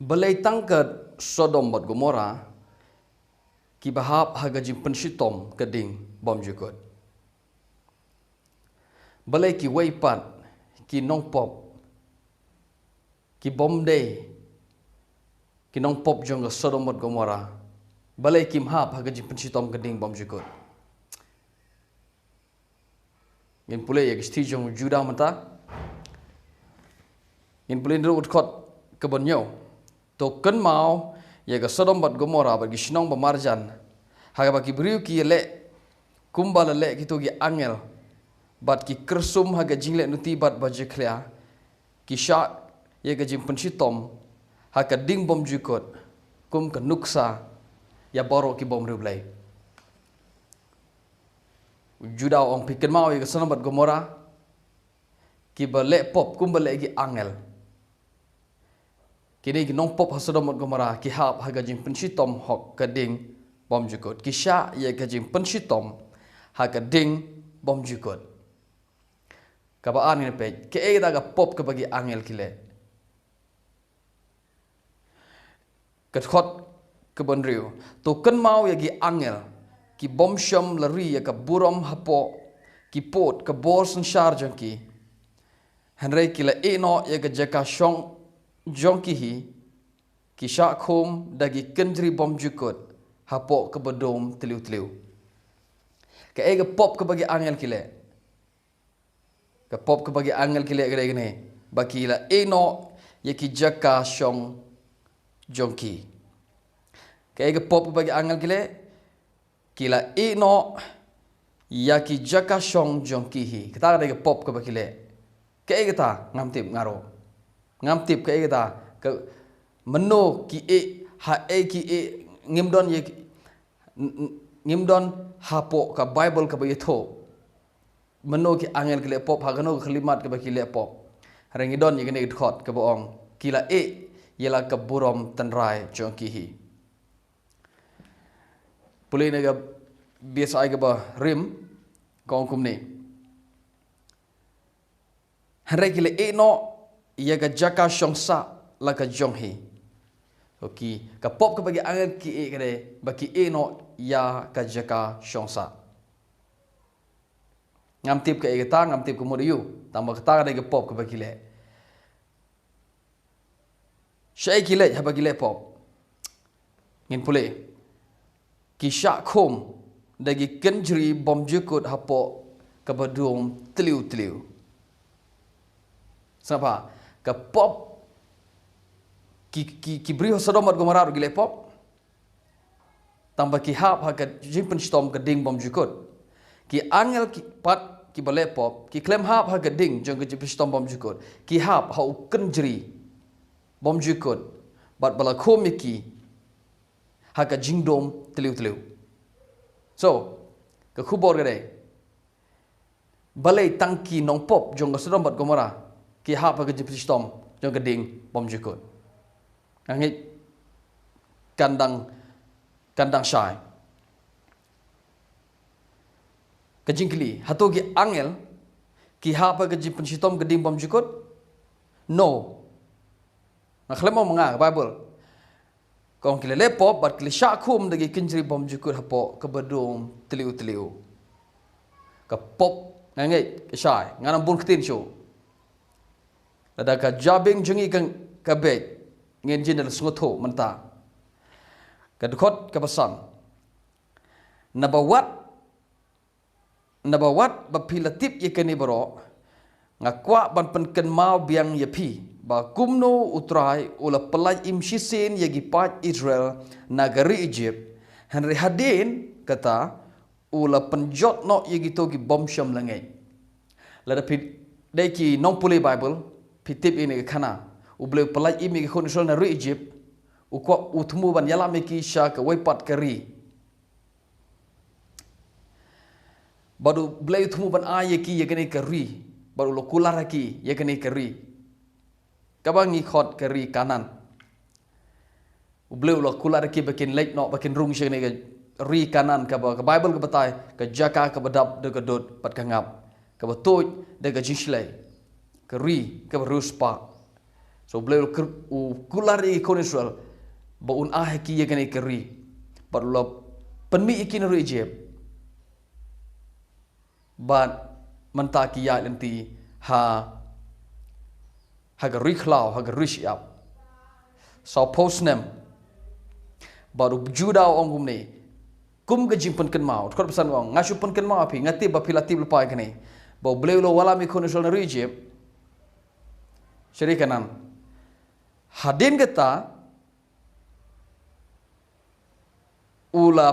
Balei tangkat Sodom buat Gomorah ki bahap haga jingpynshitom keding bymjukut. Balei ki weipat ki nongpop ki bomday ki nongpop jong Sodom buat Gomorah. Balei ki mahap haga jingpynshitom keding bymjukut. Jingpule ya shithi jong Juda mata. Jingpule ndru utkot kebonyo. Token mau ya ke Sodom buat Gomorah bagi snong pemarjan. Haga bagi beriu ki le kumbal le gitu ki angel. Bat ki kersum haga jingle nuti bat baju klia. Ki shah ya ke jingpynshitom haga ding bymjukut kum ke nuksa ya boro ki bom Balei. Juda ong piken mau ya ke Sodom buat Gomorah ki Balei pop kum Balei ki angel. Kini ki nongpop Sodom buat Gomorah ki hap haga jingpynshitom hok keding bymjukut. Ki shah ya ke jingpynshitom haga ding bymjukut. Kabaan ni pe ke daga pop ke bagi angel kile. Ketkot ke bonriu. Token mau ya ki angel ki bomsham lari ya ke buram hapo ki pot ke bor sensar jangki. Henry kila eno ya ke jaka shong jongkihi ki shah khum dagi kynjri bymjukut hapo ke bedom tliw. Ke pop ke bagi angel kile. Ke pop ke bagi angel kile gini. Bagi la eno ya ki jaka shong jongki. Ke pop ke bagi angel kile. Kila eno ya ki jaka shong jongkihi. Kita ada ke pop ke bagi le. Ke kita ngam tip ngaro. Ngam tip ke kita ke meno ki ha ki ngimdon ye ngimdon hapo ka Bible ka bayetho meno ki angel ke le pop hagano khlimat ke baki le pop rengidon ye gene khot ke boong kila yela ke burom Trai jongkihi pulih nega biasa ai ke ba rim kong kumni hare kile no ia ka jaka shongsa la ka jonghi oki ka pop ke bagi angel ki kade baki no ya ka jaka shongsa ngam tip ke ta ngam tip ke modiu tambah kata kade ke pop ke bagi le syai kile ha bagi le pop ngin pule ki shah khum dagi kynjri bymjukut hapo ke bedum tliw Sapa ke pop ki beri Sodom buat Gomorah gile pop tambah ki hap haga jingpynshitom ke ding bymjukut ki angel ki pat ki Balei pop ki khlam hap haga ding jong ke jingpynshitom bymjukut ki hap hau kynjri bymjukut bat bala komiki haga jingdom tliw so ke khubor gede Balei tangki nongpop jong ke Sodom buat Gomorah ki hap haga jingpynshitom jong ke ding bymjukut angit kandang syai kejingkli hatu ki angel ki hapa ke jingpynshitom ke ding bymjukut no khlam mau menga Bible kong kile lepop bat kile shah khum dagi kynjri bymjukut hapo ke bedum tliw ke pop ngangit ke syai nganam bun ketin show ada ka jabing jungi ka bek ngin jin dal sungotho menta kadkhot ka pasan nabawat bapilatip yakani baro ngakwa ban penken mau biang yapi ba kumno utrai ula pelaj imshisin yagi pat Israel nagari Egypt henry hadin kata ula pynjot no yagi togi bomsham langai lada pit deki nongpule Bible pitip ini ke kana ubleu pelaj imi ke khun Israel nagari Egypt ukwa utmu ban yala meki sha ke weipat kari baru bleu utmu ban ayeki yakani kari baru lo kularaki yakani kari kabangi khot kari kanan ubleu lo kularaki bakin lek no bakin rung shene ke ri kanan ka Bible ke batai ke jaka ke badap de ke dot pat ka ngap ke batoj de ke jishlei ke ri ke ruspa So beliau kulari ikon Israel baun ki ye kene keri parlo penmi ikin ru Egypt but mentaki ya lenti ha gari klau ha gari siap so postnem baru Juda ong gumne kum ke jingpun ken mau kor pesan ong ngasu pun ken mau api ngati ba pilati lepai kene bau beliau lo wala mi ikon Israel ru Egypt syarikanan hadin kita ula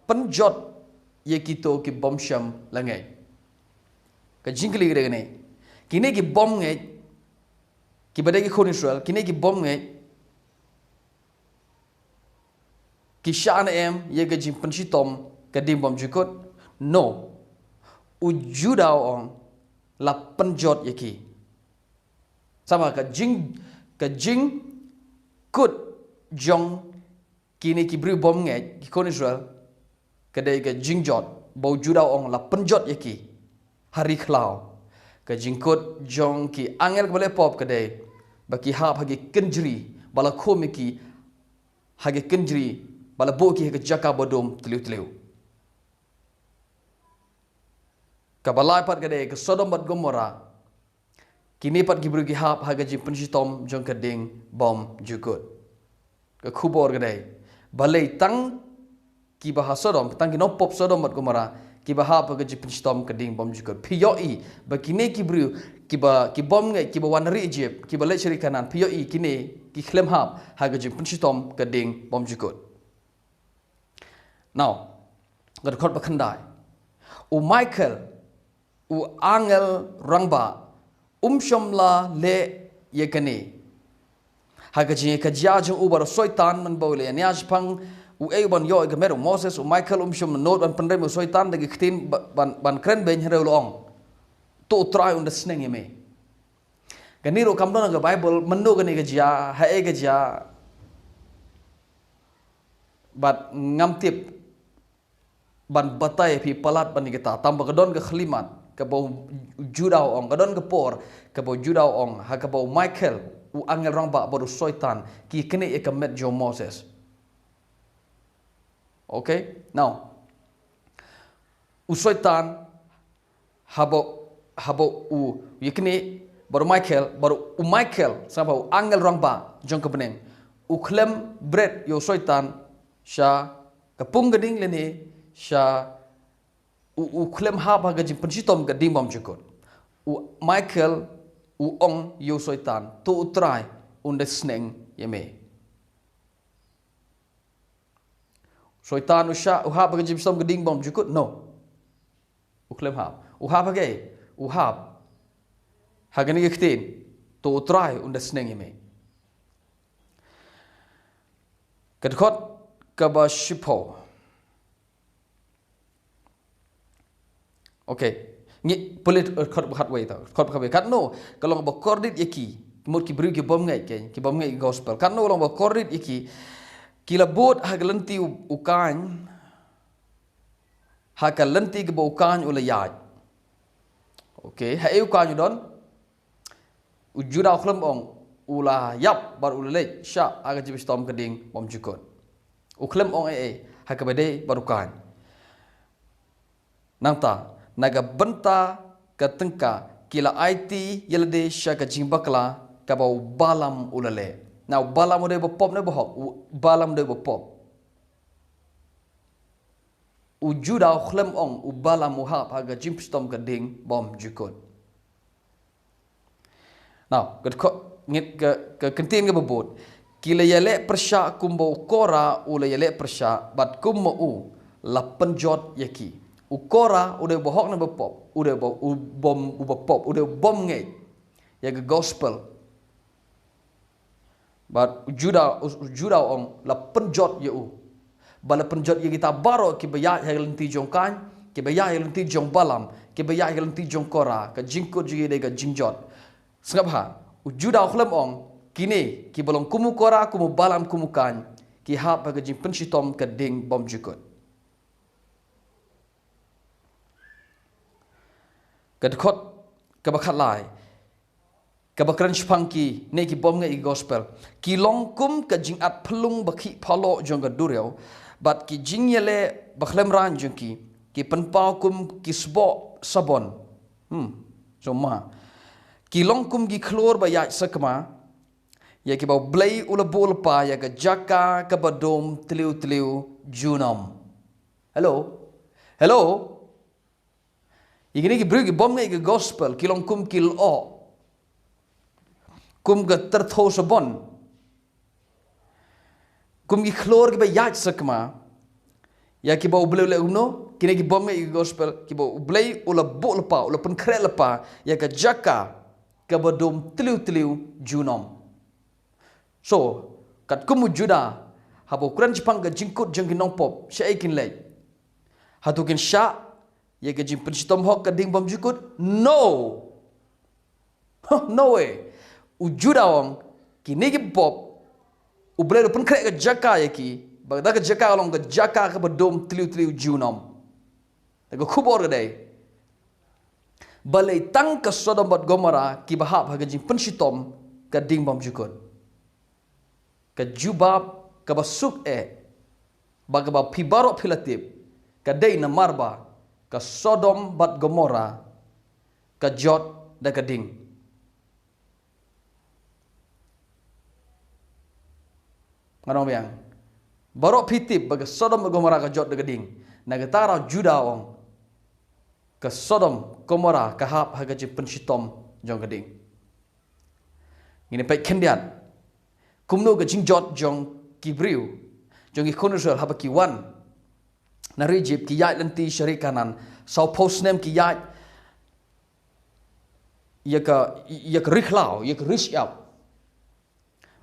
pynjot ye kito ki bom sham langai ka jingkli gede ne kini ki bom ngai ki badai ki khun Israel kini ki bom ngai ki shah ye ka jingpynshitom ka dim bymjukut no u Juda ong la pynjot ye ki sama ka jing kut jong kini ki beri bom ngai ki khun Israel kedai ke jingjot bau Juda ong la pynjot ye ki hari khlau ke jingkut jong ki angel ke balai pop kedai baki hap hagi kynjri bala khom ki hagi kynjri bala bo ki hagi jaka bodom tliw ka balai pat kedai ke Sodom bat Gomorah kini pat ki beri ki hap hagi jingpynshitom jong keding bymjukut ke khubor kedai Balei tang kiba Sodom tang ki nongpop Sodom bat Gomorah kiba hap hagi jingpynshitom keding bymjukut pyoi bakine ki beri ki bom ngai kiba wanari Egypt kiba le ceri kanan pyoi kini ki khlam hap hagi jingpynshitom keding bymjukut now gad khot bakhandai u Michael u angel rangba shomla le yekani hagi jing ka jajung u bar soitan man bole nya pang u ban yo ga meru Moses u Michael shom not ban pandai mo soitan dagi khtin ban kren ben hero long to Trai und sneng me ganiro kamdon ga Bible mendo gani ga ja ha e ga ja bat ngam tip ban batai pi palat ban kita tambah gadon ga khlimat ka bau Juda ong gadon ga por ka bau Juda ong ha ka bau Michael u angel rang ba baru soitan ki kene e ka met jo Moses. Okay, now u soitan habo u yekne baru Michael sama u angel rang ba jong ka beneng u khlam bread yo soitan shah kapung gading lene shah u khlam ha ba ga jingpynshitom ga dim bymjukut u Michael u ong yo soitan to Trai und sneng yeme soitan u shah u ha ba ga jingpynshitom ga dim bymjukut no u khlam ha u ha ba ga u ha hagani gektin to Trai und sneng yeme kadkhot kaba shapoh okay ni polit khot khat wei ta khot khabe kat no kalong ba kordit yaki mut ki bri ki bom ngai ke ki bom ngai gospel kan no long ba kordit yaki kila bot haglanti ukan hakalanti ke ba ukan ulayaj okay ha eu kan don Juda khlam ong ula yap bar ulale sha aga jingpynshitom keding bymjukut ukhlam ong hakabade barukan nangta naga benta ka tengka kila IT yelade shaka jimbakla ka bau balam ulale now balam ude bopop ne bohok balam de bopop u Juda khlam ong u balam u hap haga jingpynshitom keding bymjukut now ngit ke kentin ke bebut kila yale persya kumbo Korah ula yale persya bat kummo u la pynjot yaki u Korah udah bohok na bepop udah bom bepop udah bom ngai ya ke gospel but Juda ong la pynjot ye u bala pynjot ye kita baro ki baya ya lenti jongkan ki baya ya lenti jong balam ki baya ya lenti jong Korah ka jingkut ji de ka jingjot sengap ha u Juda khlam ong kini ki bolong kumu Korah kumu balam kumu kan ki hap ka jingpynshitom ka ding bymjukut kadkhot kabakhat lai Kabakran spangki ne ki bom ngai gospel. Ki longkum ka jing at pelung baki palo jong ka dureo. Bat ki jing yele bakhlem ran jong ki penpau kum ki sbo sabon. So ma. Ki longkum ki klor ba ya sakma. Ya ki bau Balei ula bol pa ya ka jaka ka badom tliw junom. Hello. Hello. Igini ki bru ki bom ngai gospel ki longkum ki lo. Kum ga tertho sabon. Kum ki klor ki ba yaj sakma. Ya ki bau Balei le uno. Kini ki bom ngai gospel. Ki bau Balei ula bol pa. Ula penkret lepa. Ya ka jaka. Ka badom tliw junom. So, kat kumu Juda. Habo kuran Jepang ga jingkut jeng ki nongpop. Shah ikin lay. Hatukin shah. Ya ka jingpynshitom hok ka bymjukut. No. No way. Juda wong kini ki pop Balei pun krek ke jaka ya ki bagda ke jaka long ke jaka ke bedom tliw junom ke khubor ke dai Balei tang ke Sodom bat Gomorah ki bahap ha ke jingpynshitom ke bymjukut ke jubab ke basuk bagaba pibarok pilatip ke dai na marba ke Sodom bat Gomorah ke jot da ke ding. Nganong biang barok pitip bagi Sodom Gomorah ka jot de geding nagatara Juda ong ke Sodom Gomorah ka hap ha jingpynshitom jong geding ngini pai kendiat kumno ke jingjot jong kibriu jong ki khun ha ki wan na Egypt ki yai lenti syari kanan shapoh snem ki yai ya ka riklau ya ka rishyap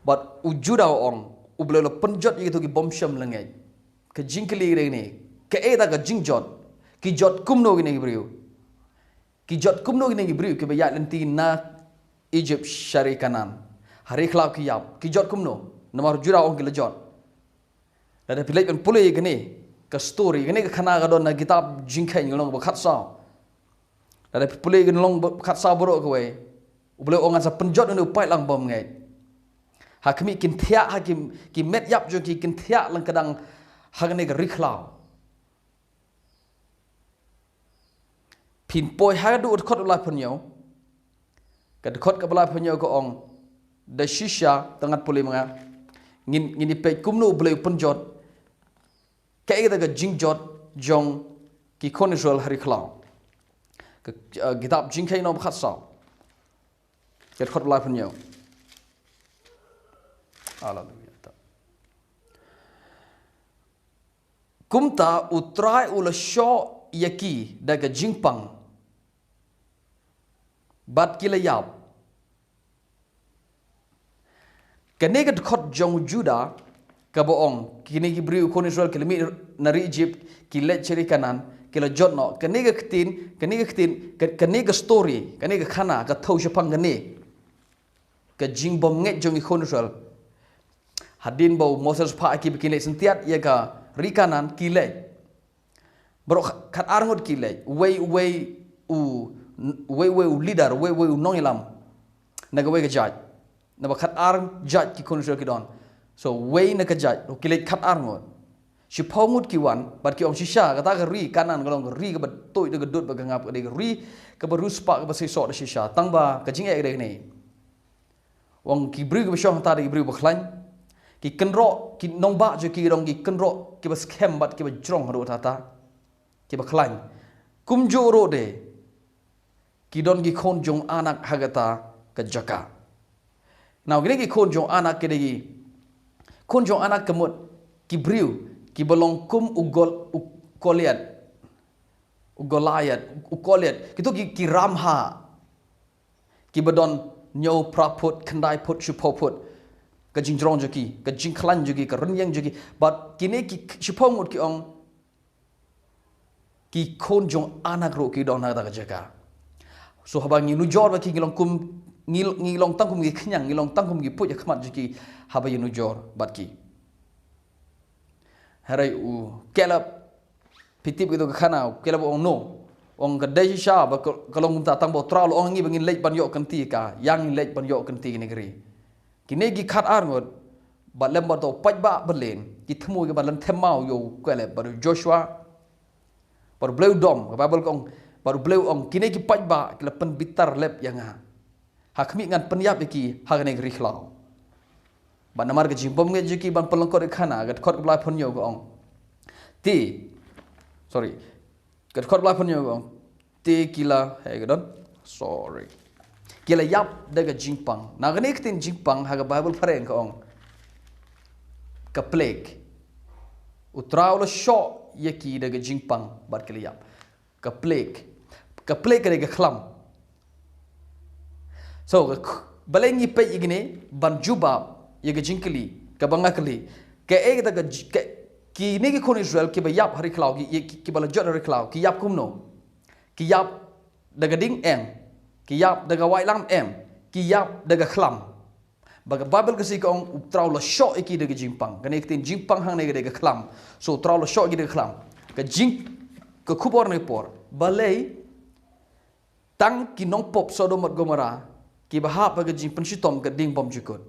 but Juda ong Balei pynjot itu ki bomsham lengai ke jingkeli ni ke eta ke jingjot ki jot kumno ni briu ki jot kumno ni briu ke bayat lenti na Egypt syari kanan hari khlau ki yap ki jot kumno namar Juda ong ki lejot ada pilih kan pulih gini ke story gini ke khana gadon na kitab jingkai ngolong bakhat saw ada pulih gini long bakhat saw borok kowe Balei ong asa pynjot ni upai lang bom ngai hakimi kin thiak hakim ki met yap jo ki kin thiak lang kadang hagne ka riklau pin poi ha du khot ulai punyo ka khot ka ulai punyo ko ong da shisha tangat puli manga ngin pe kumno Balei pynjot ka ida ka jingjot jong ki konisual riklau ka kitab jingkai no khatsa ka khot ulai punyo. Hallelujah. Kumta utrai ula shaw yaki daga jingpang bat kila yap kanega khot jong Juda ka boong kini ki briu kon Israel kilimi nari Egypt kila ceri kanan kila jotno kanega story kanega khana ka thau shapang gane ka jingbom nget jong kon Israel hadin bau Moses pa aki bikin lek sentiat ya ka rikanan kile bro kat arngot kile way u leader way u nongilam naga way ka jaj na kat arm jaj ki konsul ki don so way na ka jaj kile kat arngot si pongut ki wan bat ki om shisha kata ka ri kanan galong ri ka bat toy de dut ba ngap ka de ri ka baruspa ka ba so de shisha tangba ka jing ek de ni wong ki bru ka shong ta de bru ba khlan ki kenro ki nongba je ki rong ki kenro ki bas kem bat ki ba jrong ro tata ki ba khlan kumjo ro de ki don ki khon jong anak hagata ka jaka now gini ki khon jong anak ke de khon jong anak kemut ki briu ki bolong kum ugoliat kitu ki ramha ki badon nyo praput kandai put shapoh put ka jingjrong joki ka jingklan joki ka renyang joki but kini ki shipong ki ong ki khon jong anak ro ki don hagata ka jaka so habang ngi nujor ba ki ngilong kum ngilong tang kum gi khyang ngilong tang kum gi put ya khmat joki haba yu nujor bat ki harai u kelap pitip gitu ke khana kelap ong no ong kedai sha ba kalau ngum ta tang bo trau ong ngi bangin lek ban yok kan ti ka yang lek ban yok kan ti negeri kini gi khat ar ngot ba lem ba to paj ba belen ki thmu ge ba lan themau yo kwele ba Joshua ba bleu dom ba bel kong ba bleu ong kini gi paj ba ki pen bitar lep yang ha khmi ngan pen yap ki ha negeri khlau ba namar ge jimbom ge ki ban pelongkot khana ga khot bla phon yo go ong ti sorry kat khot bla phon yo go ti kila he gadon sorry kila yap daga jingpang na gane tin jingpang ha ga bible phareng ko ong ka plague utraw lo sho yaki daga jingpang bat kila yap ka plague daga khlam so balei ngi pe igine ban jubab yaga jingkli ka bangakli ke ek daga ki ni ki khun Israel ki ba yap hari khlau ki bala jot hari khlau ki yap kumno ki yap daga ding ki yap daga wai lam ki yap daga khlam baga babel kasi ka ong trau la sho iki daga jingpang kan ek tin jingpang hang daga khlam so trau la sho iki daga khlam ka jing ka khubor ne por balei tang ki nongpop Sodom at Gomorah ki bahap baga jingpynshitom ka ding bymjukut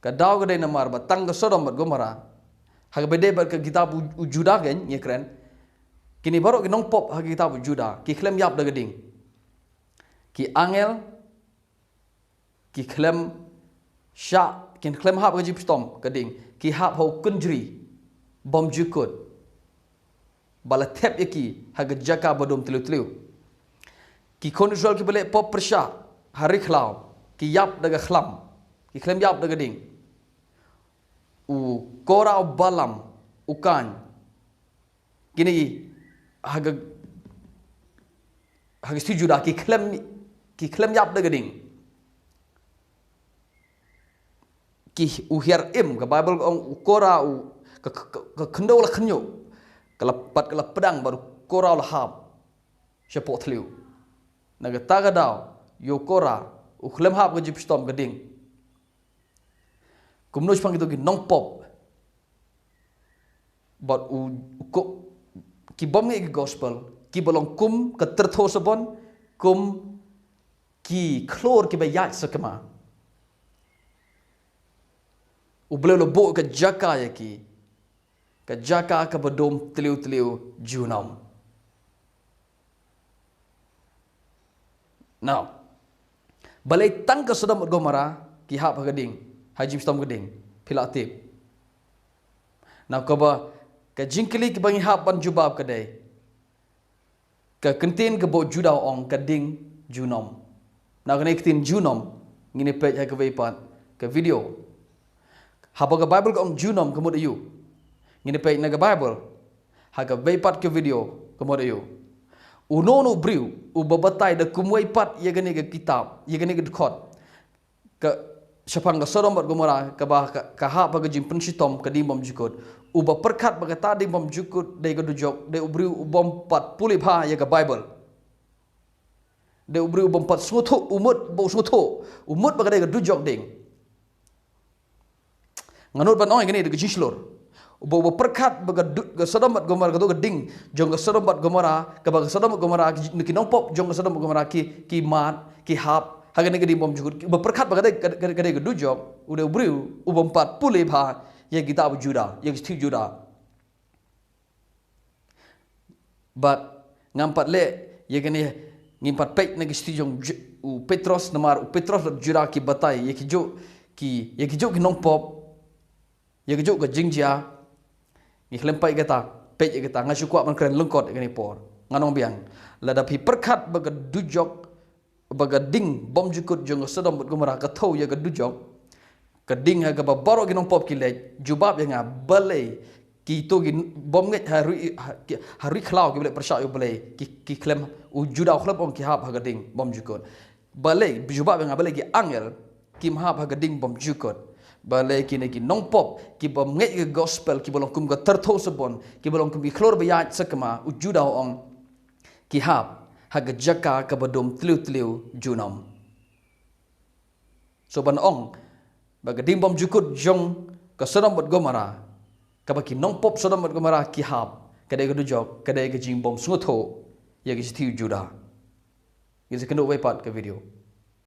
ka daw ga dai namar ba tang ka Sodom at Gomorah haga bede bar ka kitab Juda gen ye kren kini baru ki nongpop haga kitab Juda ki khlam yap daga ding ki angel ki khlam shah kin khlam hap ga jingpynshitom ka ding ki hap ho kynjri bymjukut bala thep yaki haga jaka badom tliw ki khun Israel ki bale pop persha hari khlau ki yap daga khlam ki khlam yap daga ding u Korah balam ukan kini haga Juda ki khlam yap daga ding ki u hiar ka bible ong Korah u ka khyndew la khynyo kalapat kala pedang baru Korah la hab shapoh tliw naga taga daw yo Korah u khlam hab ga jingpynshitom ga ding kumno pang itu ki nongpop but ki bom ngi gospel ki bolong kum ka tertho sabon kum ki klor ki bayat sakama u belo lo bo ka jaka yaki ka jaka ka badom tliw junom now balei tang ka Sodom at Gomorah ki hap gading haji stom geding pilatip now kaba ka jingkli ki bangi hap ban jubab kadai ka kentin ke bo Juda ong kading junom now kene kentin junom ngine page ha ka veipat ka video haba ka bible ka ong junom ka mod ayu ngine page na ka bible ha ka veipat ka video ka mod ayu unono briu u babatai da kumwai pat ye gane ka kitab ye gane ka khot ka shapang ka Sodom at Gomorah ka ha baga jingpynshitom ka ding bymjukut uba perkat baga ta ding bymjukut dai ga dujok dai ubri ubom pat puli pha ya ka bible dai ubri ubom pat sngotho umut bo sngotho umut baga dai ga dujok ding nganut ban oi gani ga jinslor uba perkat baga Sodom at Gomorah ga ding jong ka Sodom at Gomorah ka baga Sodom at Gomorah ki nongpop jong ka Sodom at Gomorah ki mat ki hap haga nega di bymjukut berperkat bagade dujok udah briu ubompat pule pha ye kita bu Juda ye shithi Juda but ngampat le ye gani ngimpat pek nega shithi jong u Petros namar u Petros Juda ki batai ye ki jo ki nongpop ye ki jo ka jingjia ni klempai kata pek ye kata ngasu kuat man keren lengkot gani por nganong biang ladapi perkat bagad dujok baga ding bymjukut jong Sodom at Gomorah ka thau ya ka dujok ka ding ha ka babaro ginong pop ki le jubab ya nga balei ki to gi bom nge hari khlau ki bele persha yo balei ki klem u Juda khlam ong ki hap ha ka ding bymjukut balei jubab ya nga balei ki angel ki hap ha ka ding bymjukut balei ki ne ki nongpop ki bom nge ki gospel ki bolong kum ka tertho sabon ki bolong kum ki klor bayat sakama u Juda ong ki hap haga jaka ka badom tliw junom so ban ong baga ding bymjukut jong ka Sodom at Gomorah ka baki nongpop Sodom at Gomorah ki hap kadai ka dujok kadai ka jingbom sngotho ya ki shithi Juda. Kita kena wait part ke video.